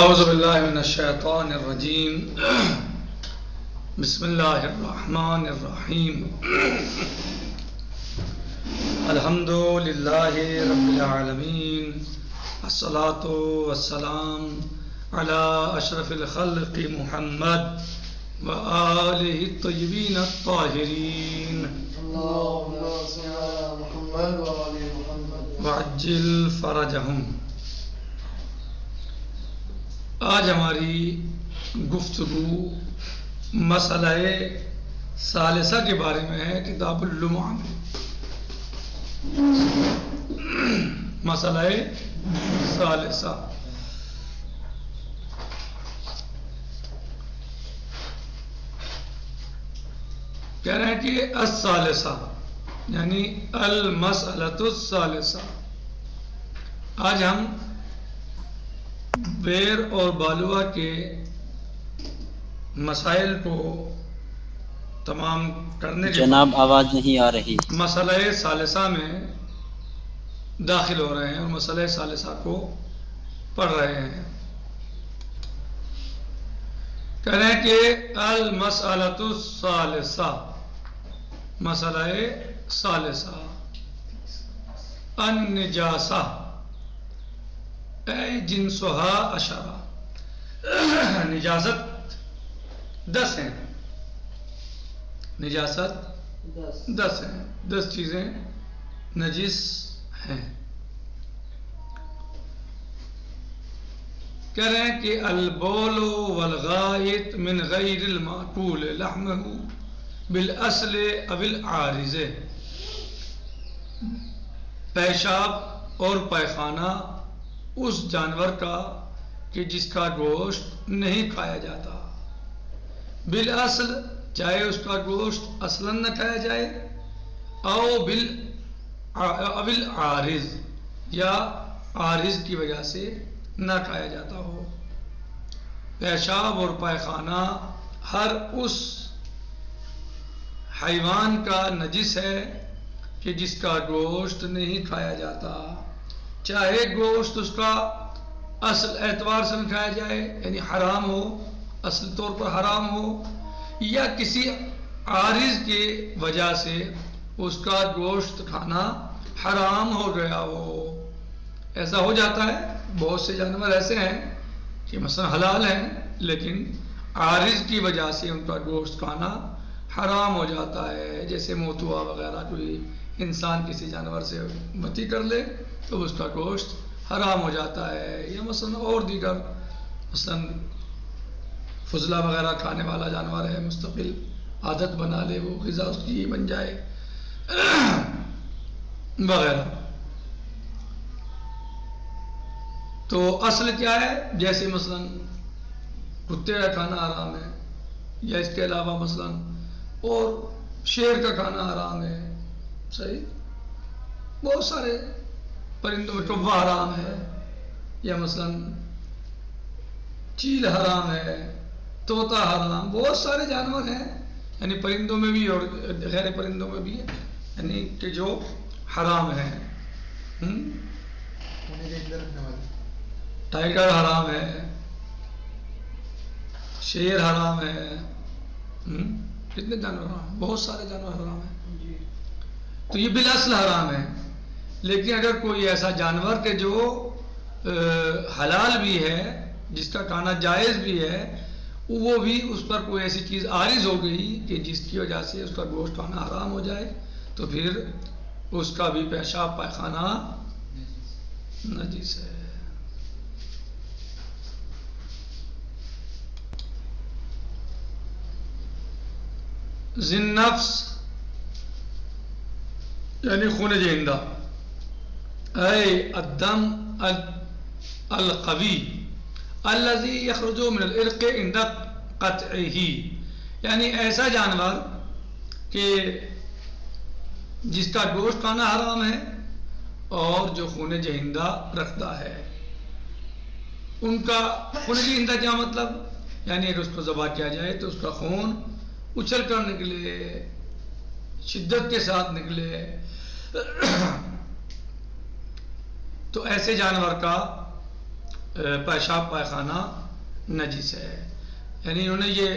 اعوذ باللہ من الشیطان الرجیم بسم اللہ الرحمن الرحیم الحمد للہ رب العالمین الصلاة والسلام علی اشرف الخلق محمد وآلہ الطیبین الطاہرین اللہم صل علی محمد وآل محمد وعجل فرجہم۔ آج ہماری گفتگو مسئلہ ثالثہ کے بارے میں ہے، کتاب اللمعہ میں۔ مسئلہ ثالثہ کہہ رہے ہیں کہ الثالثہ یعنی المسئلۃ الثالثہ۔ آج ہم بیر اور بالوا کے مسائل کو تمام کرنے کے جناب آواز نہیں آ رہی۔ مسئلہ ثالثہ میں داخل ہو رہے ہیں اور مسئلہ ثالثہ کو پڑھ رہے ہیں۔ کہہ رہے ہیں کہ المسئلۃ الثالثہ، مسئلہ ثالثہ، النجاسہ جنسہا عشرہ، نجاست 10 ہیں، نجاست 10 ہیں، 10 چیزیں نجس ہیں۔ کہہ رہے ہیں کہ البول والغائط من غیر المأکول لحمہ بالاصل او العارض، پیشاب اور پیخانہ اس جانور کا کہ جس کا گوشت نہیں کھایا جاتا، بالاصل چاہے اس کا گوشت اصلاً نہ کھایا جائے، او بالعارض یا عارض کی وجہ سے نہ کھایا جاتا ہو۔ پیشاب اور پیخانہ ہر اس حیوان کا نجس ہے کہ جس کا گوشت نہیں کھایا جاتا، چاہے گوشت اس کا اصل اعتبار سے نہ کھایا جائے یعنی حرام ہو، اصل طور پر حرام ہو، یا کسی عارض کی وجہ سے اس کا گوشت کھانا حرام ہو گیا ہو۔ ایسا ہو جاتا ہے، بہت سے جانور ایسے ہیں کہ مثلا حلال ہیں لیکن عارض کی وجہ سے ان کا گوشت کھانا حرام ہو جاتا ہے، جیسے موتوا وغیرہ، کوئی انسان کسی جانور سے متی کر لے تو اس کا گوشت حرام ہو جاتا ہے، یا مثلا اور دیگر مثلا فضلہ وغیرہ کھانے والا جانور ہے، مستقل عادت بنا لے، وہ غذا اس کی بن جائے وغیرہ۔ تو اصل کیا ہے؟ جیسے مثلا کتے کا کھانا حرام ہے، یا اس کے علاوہ مثلا اور شیر کا کھانا حرام ہے، صحیح، بہت سارے پرندوں میں کوا حرام ہے، یا مثلا چیل حرام ہے، طوطا حرام، بہت سارے جانور ہیں، یعنی پرندوں میں بھی اور غیر پرندوں میں بھی، یعنی کہ جو حرام ہیں۔ ٹائیگر حرام ہے، شیر حرام ہے، کتنے جانور حرام، بہت سارے جانور حرام ہیں، تو یہ بالاصل حرام ہے۔ لیکن اگر کوئی ایسا جانور کہ جو حلال بھی ہے، جس کا کھانا جائز بھی ہے، وہ بھی اس پر کوئی ایسی چیز عارض ہو گئی کہ جس کی وجہ سے اس کا گوشت کھانا حرام ہو جائے، تو پھر اس کا بھی پیشاب پیخانہ نجس ہے۔ ذی النفس یعنی خون جہندہ، اے الدم القوی الذی یخرج من العرق عند قطعہ، یعنی ایسا جانور کہ جس کا گوشت کھانا حرام ہے اور جو خون جہندہ رکھتا ہے، ان کا خون جہندہ کیا مطلب؟ یعنی اگر اس کو ذبح کیا جائے تو اس کا خون اچھل کر نکلے، شدت کے ساتھ نکلے، تو ایسے جانور کا پیشاب پائخانہ نجس ہے. یعنی انہوں نے یہ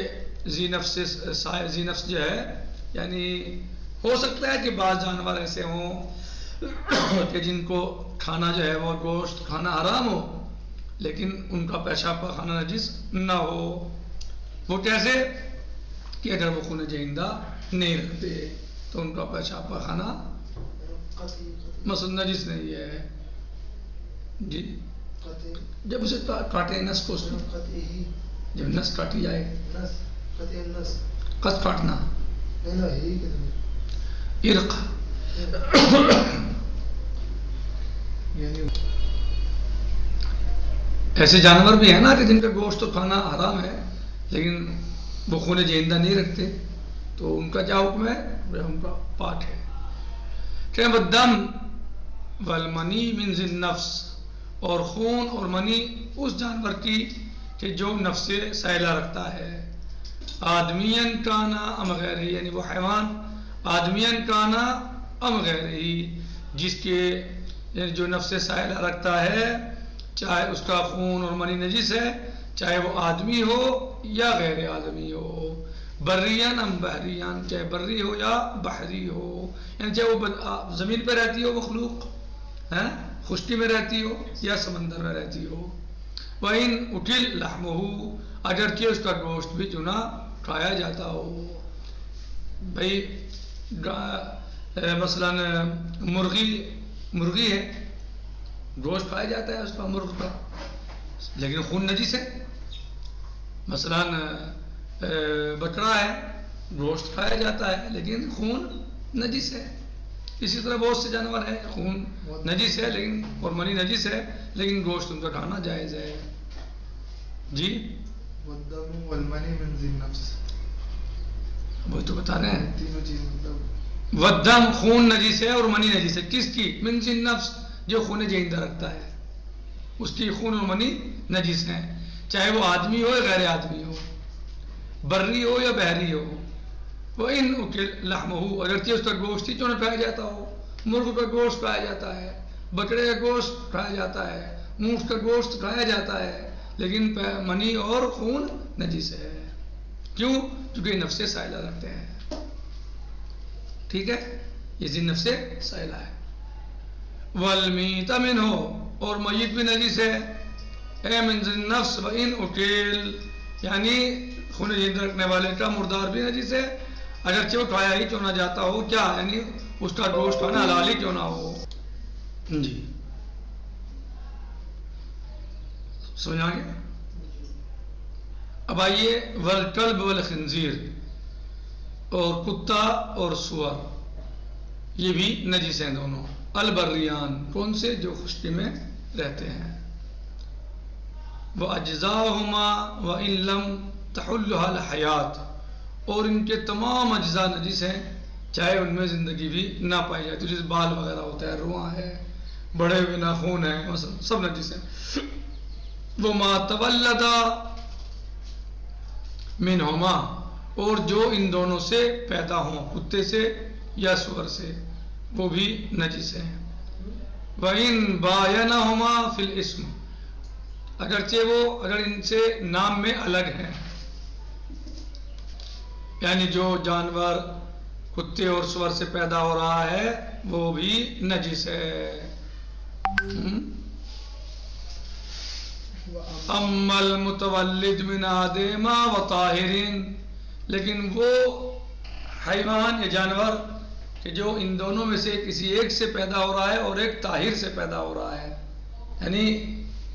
ذی نفس جو ہے، یعنی ہو سکتا ہے کہ بعض جانور ایسے ہوں کہ جن کو کھانا جو ہے وہ گوشت کھانا حرام ہو، لیکن ان کا پیشاب پائخانہ نجس نہ ہو. وہ کیسے؟ کہ اگر وہ خون جہندہ نہیں رکھتے تو ان کا پیشاب پائخانہ مثلا نجس نہیں ہے. جی جب اسے کاٹے نس کو، جب نس کاٹی جائے، قط کاٹنا، عرق، ایسے جانور بھی ہیں نا کہ جن کا گوشت تو کھانا حرام ہے لیکن وہ خون جہندہ نہیں رکھتے، تو ان کا کیا حکم ہے؟ ان کا پاک ہے. کہ والدم والمنی من ذی النفس، اور خون اور منی اس جانور کی کہ جو نفس سائلہ رکھتا ہے. آدمین کانا ام غیرہ، یعنی وہ حیوان آدمین کانا ام غیرہ، جس کے یعنی جو نفس سائلہ رکھتا ہے، چاہے اس کا خون اور منی نجس ہے، چاہے وہ آدمی ہو یا غیر آدمی ہو. بریان ام بحریان، چاہے بری ہو یا بحری ہو، یعنی چاہے وہ زمین پہ رہتی ہو مخلوق، خشکی میں رہتی ہو یا سمندر میں رہتی ہو. وَإِنْ أُكِلْ لَحْمُهُ، اگرچہ اس کا گوشت بھی چنا کھایا جاتا ہو. بھئی مثلا مرغی ہے، گوشت کھایا جاتا ہے اس کا، مرغ کا، لیکن خون نجس ہے. مثلا بکرا ہے، گوشت کھایا جاتا ہے لیکن خون نجس ہے. اسی طرح بہت سے جانور ہیں، خون نجس ہے لیکن اور منی نجس ہے لیکن گوشت ان کا کھانا جائز ہے. جی والدم والمنی من ذی النفس، وہی تو بتا رہے ہیں. تینوں چیز والدم خون نجس ہے اور منی نجس ہے. کس کی؟ من ذی النفس، جو خون جہندہ رکھتا ہے، اس کی خون اور منی نجس ہیں، چاہے وہ آدمی ہو یا غیر آدمی ہو، بری ہو یا بحری ہو. وَإِنْ أُكِلْ لَحْمُهُ، اگرچہ اس کا گوشت ہی چنا کھایا جاتا ہو. مرغ کا گوشت کھایا جاتا ہے، بکرے کا گوشت کھایا جاتا ہے، اونٹ کا گوشت کھایا جاتا ہے، لیکن منی اور خون نجس ہے. کیوں؟ کیونکہ نفس سائلہ رکھتے ہیں. ٹھیک ہے، یہ ذی نفس سائلہ ہے. وَالْمِيتَ مِنْهُ، اور میت بھی نجس ہے. اے من ذی النفس وَإِنْ أُكِلْ، یعنی خون جہندہ رکھنے والے کا مردار بھی نجس ہے، اگرچہ وہ کھایا ہی کیوں نہ جاتا ہو. کیا یعنی اس کا گوشت کھانا حلال ہی کیوں نہ ہو. جی سمجھا گے؟ اب آئیے والکلب والخنزیر، اور کتا اور سور، یہ بھی نجس ہیں دونوں. البریان، کون سے؟ جو خشکی میں رہتے ہیں. وَأَجْزَاهُمَا وَإِن لَمْ تَحُلُّهَا الْحَيَاةُ، اور ان کے تمام اجزاء نجس ہیں چاہے ان میں زندگی بھی نہ پائی جائے. تو جیسے بال وغیرہ ہوتا ہے، رواں ہے، بڑے ہوئے ناخون ہیں، مثلا سب نجس ہیں. وَمَا تَوَلَّدَ مِنْهُمَا، اور جو ان دونوں سے پیدا ہوں، کتے سے یا سور سے، وہ بھی نجس ہیں. وَإِن بَايَنَهُمَا فِي الْإِسْمِ، اگرچہ وہ اگر ان سے نام میں الگ ہیں، یعنی جو جانور کتے اور سور سے پیدا ہو رہا ہے وہ بھی نجس ہے. اما المتولد من آدم وطاہر، لیکن وہ حیوان یا جانور کہ جو ان دونوں میں سے کسی ایک سے پیدا ہو رہا ہے اور ایک طاہر سے پیدا ہو رہا ہے، یعنی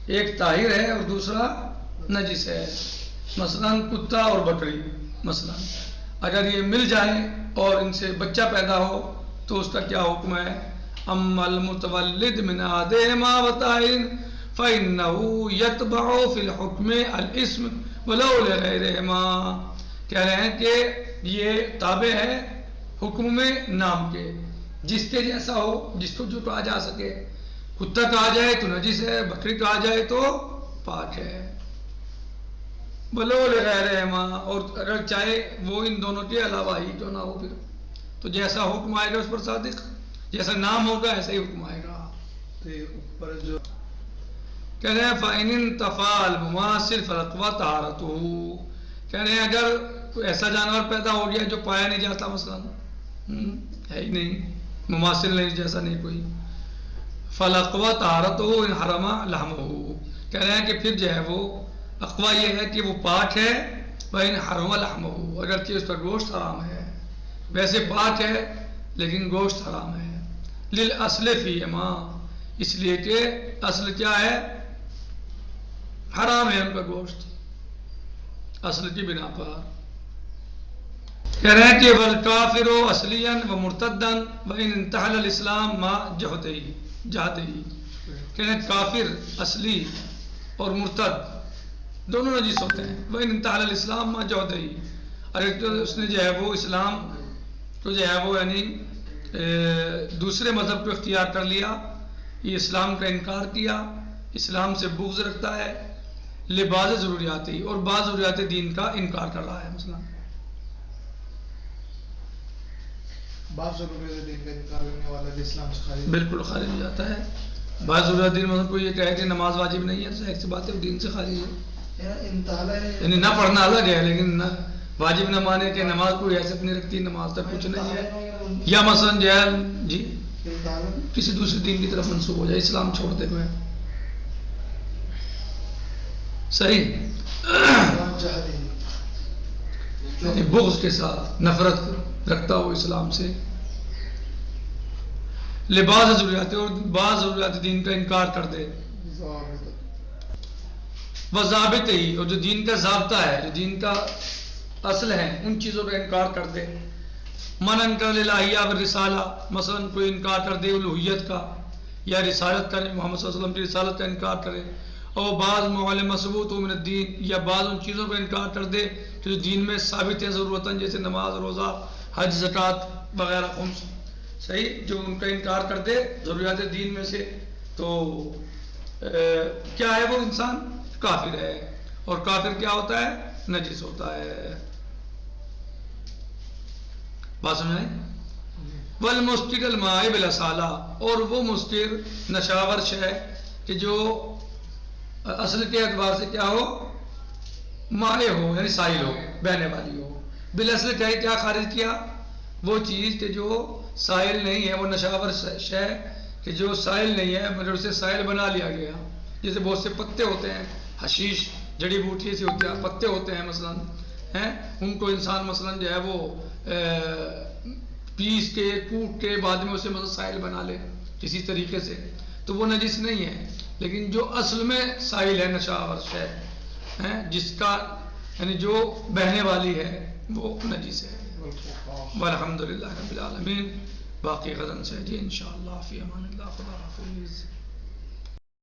ایک طاہر ہے اور دوسرا نجس ہے. مثلا کتا اور بکری، مثلا اگر یہ مل جائیں اور ان سے بچہ پیدا ہو تو اس کا کیا حکم ہے؟ اما المتولد من آدم وطاہر فإنه يتبع في الحكم الاسم ولو لغيرهما، کہہ رہے ہیں کہ یہ تابع ہے حکم میں نام کے، جس کے جیسا ہو، جس کو جو کہا جا سکے. کتا کہا جائے تو نجس ہے، بکری کہا جائے تو پاک ہے. ولو لغیرهما، اور اگر چاہے وہ ان دونوں کے علاوہ ہی کیوں نہ ہو، پھر تو جیسا حکم آئے گا اس پر صادق، جیسا نام ہوگا ایسا ہی حکم آئے گا. تو اوپر جو کہہ رہے ہیں فَإِنِ انْتَفَى الْمُمَاثِلُ فَالْأَقْوَى طَهَارَتُهُ، کہہ رہے ہیں اگر کوئی ایسا جانور پیدا ہو گیا جو پایا نہیں جاتا، مثلا ہے ہی نہیں، مماثل نہیں، جیسا نہیں کوئی، فَالْأَقْوَى طَهَارَتُهُ إِنْ حَرَمَ لَحْمُهُ، کہہ رہے ہیں کہ پھر جو ہے وہ اقوا یہ ہے کہ وہ پاک ہے، وَإِنْ حَرَمَ لَحْمُهُ، اگرچہ اس کا گوشت حرام ہے، ویسے پاک ہے لیکن گوشت حرام ہے، لِلْأَصْلِ فِيهِمَا، اس لیے کہ اصل کیا ہے، حرام ہے ان کا گوشت، اصل کی بنا پر۔ کہہ رہے ہیں کہ وَالْكَافِرُ أَصْلِيًا وَمُرْتَدًّا وَإِنْ انْتَحَلَ الْإِسْلَامَ مَا جَهَدِهِ، کہہ رہے ہیں کافر اصلی اور مرتد دونوں نجیس ہوتے ہیں، وَإِنْ انْتَحَلَ الْإِسْلَامَ مَا جَهَدِهِ، اگر اس نے جو ہے وہ اسلام تو جو ہے وہ یعنی دوسرے مذہب کو اختیار کر لیا، یہ اسلام کا انکار کیا، اسلام سے بغض رکھتا ہے، لبعض ضروریات ہی، اور بعض ضروریات دین کا انکار کر رہا ہے، مثلا بعض ضروریات دین کا انکار کرنے والا بھی اسلام سے خارج، بالکل خارج ہو جاتا ہے۔ بعض ضروریات دین مطلب کوئی یہ کہے کہ نماز واجب نہیں ہے، ظاہر سی بات ہے وہ دین سے خارج ہے، یعنی نہ پڑھنا الگ ہے لیکن نہ واجب نہ مانے کہ نماز کوئی حیثیت نہیں رکھتی، نماز تک کچھ نہیں ہے، یا مثلا جو ہے جی کسی دوسرے دین کی طرف منسوب ہو جائے، اسلام چھوڑتے ہوئے، صحیح، یعنی بغض کے ساتھ نفرت رکھتا ہو اسلام سے، لباس ضروریات اور بعض ضروریات دین کا انکار کر دے، وہ ضابط ہی، اور جو دین کا ضابطہ ہے، جو دین کا اصل ہے، ان چیزوں کا انکار کر دے، من انکر الہیہ و رسالہ، مثلا کوئی انکار کر دے الوہیت کا یا رسالت کا، محمد صلی اللہ علیہ وسلم کی رسالت کا انکار کرے، اور بعض معلوم ثبوت من الدین، یا بعض ان چیزوں کا انکار کر دے جو دین میں ثابت ہیں ضرورتاً، جیسے نماز، روزہ، حج، زکوٰۃ وغیرہ، خمس، صحیح، جو ان کا انکار کر دے ضروریات دین میں سے، تو کیا ہے وہ انسان کافر ہے، اور کافر کیا ہوتا ہے، نجس ہوتا ہے، بات سمجھائیں؟ والمسکر الماء بالاصالہ، اور وہ مسکر نشاور ہے کہ جو اصل کے اعتبار سے کیا ہو، مائع ہو، یعنی سائل ہو، بہنے والی ہو، بالاصل کیا خارج کیا، وہ چیز کہ جو سائل نہیں ہے، وہ نشاور شے کہ جو سائل نہیں ہے مگر اسے سائل بنا لیا گیا، جیسے بہت سے پتے ہوتے ہیں، حشیش جڑی بوٹی سے ہوتے ہیں، پتے ہوتے ہیں مثلا ہیں، ان کو انسان مثلا جو ہے وہ پیس کے کوٹ کے بعد میں اسے مثلا سائل بنا لے کسی طریقے سے، تو وہ نجس نہیں ہے، لیکن جو اصل میں سائل ہے، نشاور شے ہے، جس کا یعنی جو بہنے والی ہے، وہ نجس ہے۔ والحمدللہ رب العالمین، باقی غزن سے جی انشاءاللہ، فی امان اللہ، خدا حافظ۔